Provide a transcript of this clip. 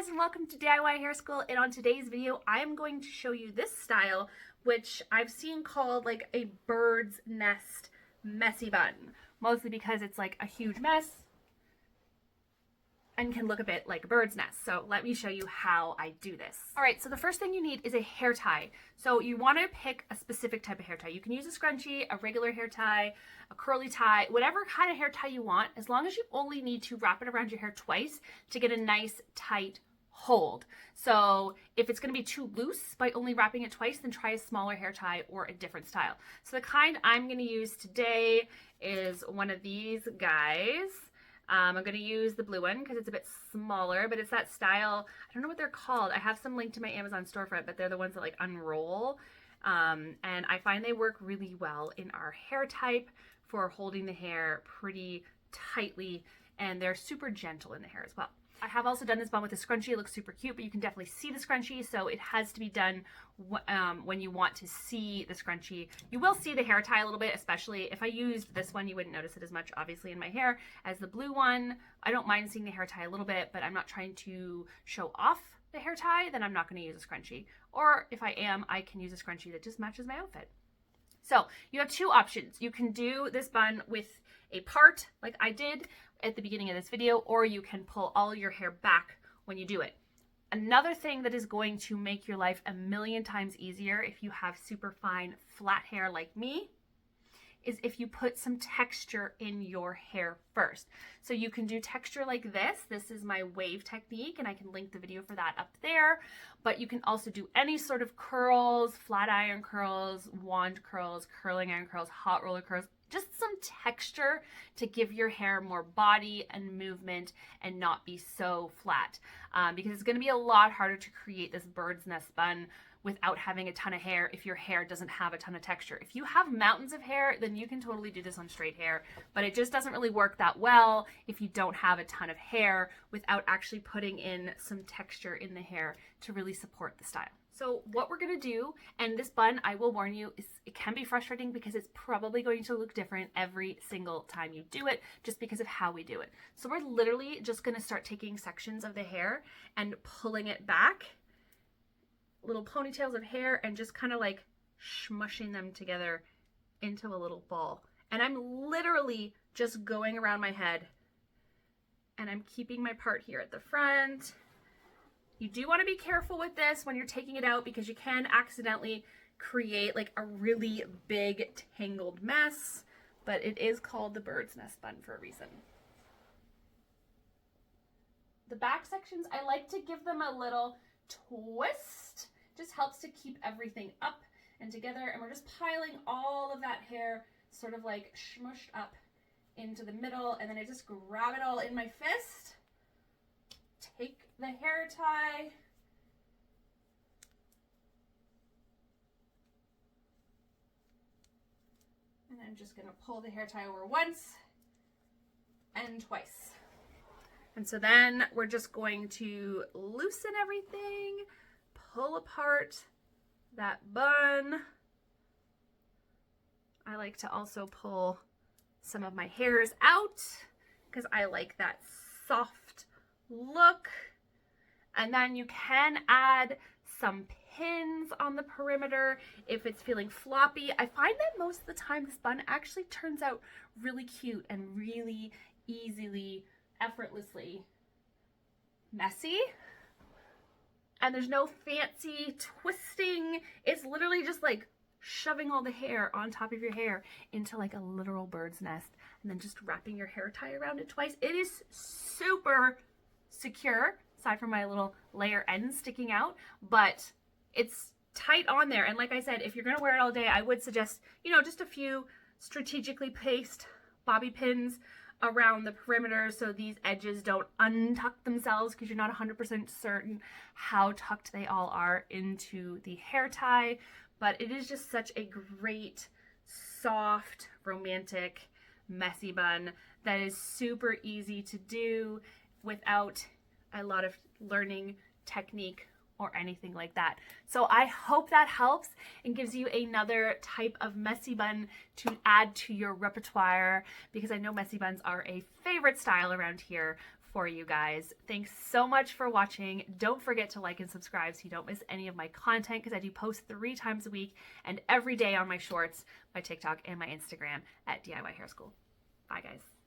guys, and welcome to DIY Hair School. And on today's video, I am going to show you this style, which I've seen called like a bird's nest messy bun, mostly because it's like a huge mess and can look a bit like a bird's nest. So let me show you how I do this. All right, so the first thing you need is a hair tie. So you want to pick a specific type of hair tie. You can use a scrunchie, a regular hair tie, a curly tie, whatever kind of hair tie you want, as long as you only need to wrap it around your hair twice to get a nice tight hold. So if it's going to be too loose by only wrapping it twice, then try a smaller hair tie or a different style. So the kind I'm going to use today is one of these guys. I'm going to use the blue one because it's a bit smaller, but it's that style. I don't know what they're called. I have some linked to my Amazon storefront, but they're the ones that like unroll. And I find they work really well in our hair type for holding the hair pretty tightly, and they're super gentle in the hair as well. I have also done this bun with a scrunchie. It looks super cute, but you can definitely see the scrunchie, so it has to be done when you want to see the scrunchie. You will see the hair tie a little bit, especially if I used this one, you wouldn't notice it as much, obviously, in my hair as the blue one. I don't mind seeing the hair tie a little bit, but I'm not trying to show off the hair tie, then I'm not going to use a scrunchie. Or if I am, I can use a scrunchie that just matches my outfit. So you have two options. You can do this bun with a part like I did at the beginning of this video, or you can pull all your hair back when you do it. Another thing that is going to make your life a million times easier if you have super fine flat hair like me is if you put some texture in your hair first. So you can do texture like this. This is my wave technique, and I can link the video for that up there. But you can also do any sort of curls, flat iron curls, wand curls, curling iron curls, hot roller curls, just some texture to give your hair more body and movement and not be so flat. Because it's gonna be a lot harder to create this bird's nest bun without having a ton of hair if your hair doesn't have a ton of texture. If you have mountains of hair, then you can totally do this on straight hair, but it just doesn't really work that well if you don't have a ton of hair without actually putting in some texture in the hair to really support the style. So what we're gonna do, and this bun, I will warn you, it can be frustrating because it's probably going to look different every single time you do it, just because of how we do it. So we're literally just gonna start taking sections of the hair and pulling it back, little ponytails of hair, and just kind of like smushing them together into a little ball. And I'm literally just going around my head, and I'm keeping my part here at the front. You do want to be careful with this when you're taking it out because you can accidentally create like a really big tangled mess, but it is called the bird's nest bun for a reason. The back sections, I like to give them a little twist. Just helps to keep everything up and together, and we're just piling all of that hair sort of like smushed up into the middle, and then I just grab it all in my fist, take the hair tie, and I'm just gonna pull the hair tie over once and twice. And so then we're just going to loosen everything, pull apart that bun. I like to also pull some of my hairs out because I like that soft look. And then you can add some pins on the perimeter if it's feeling floppy. I find that most of the time this bun actually turns out really cute and really easily, effortlessly messy. And there's no fancy twisting. It's literally just like shoving all the hair on top of your hair into like a literal bird's nest and then just wrapping your hair tie around it twice. It is super secure, aside from my little layer ends sticking out, but it's tight on there. And like I said, if you're gonna wear it all day, I would suggest, just a few strategically placed bobby pins around the perimeter so these edges don't untuck themselves because you're not 100% certain how tucked they all are into the hair tie. But it is just such a great, soft, romantic, messy bun that is super easy to do without a lot of learning technique or anything like that. So I hope that helps and gives you another type of messy bun to add to your repertoire, because I know messy buns are a favorite style around here for you guys. Thanks so much for watching. Don't forget to like and subscribe so you don't miss any of my content, because I do post 3 times a week and every day on my shorts, my TikTok, and my Instagram at DIY Hair School. Bye, guys.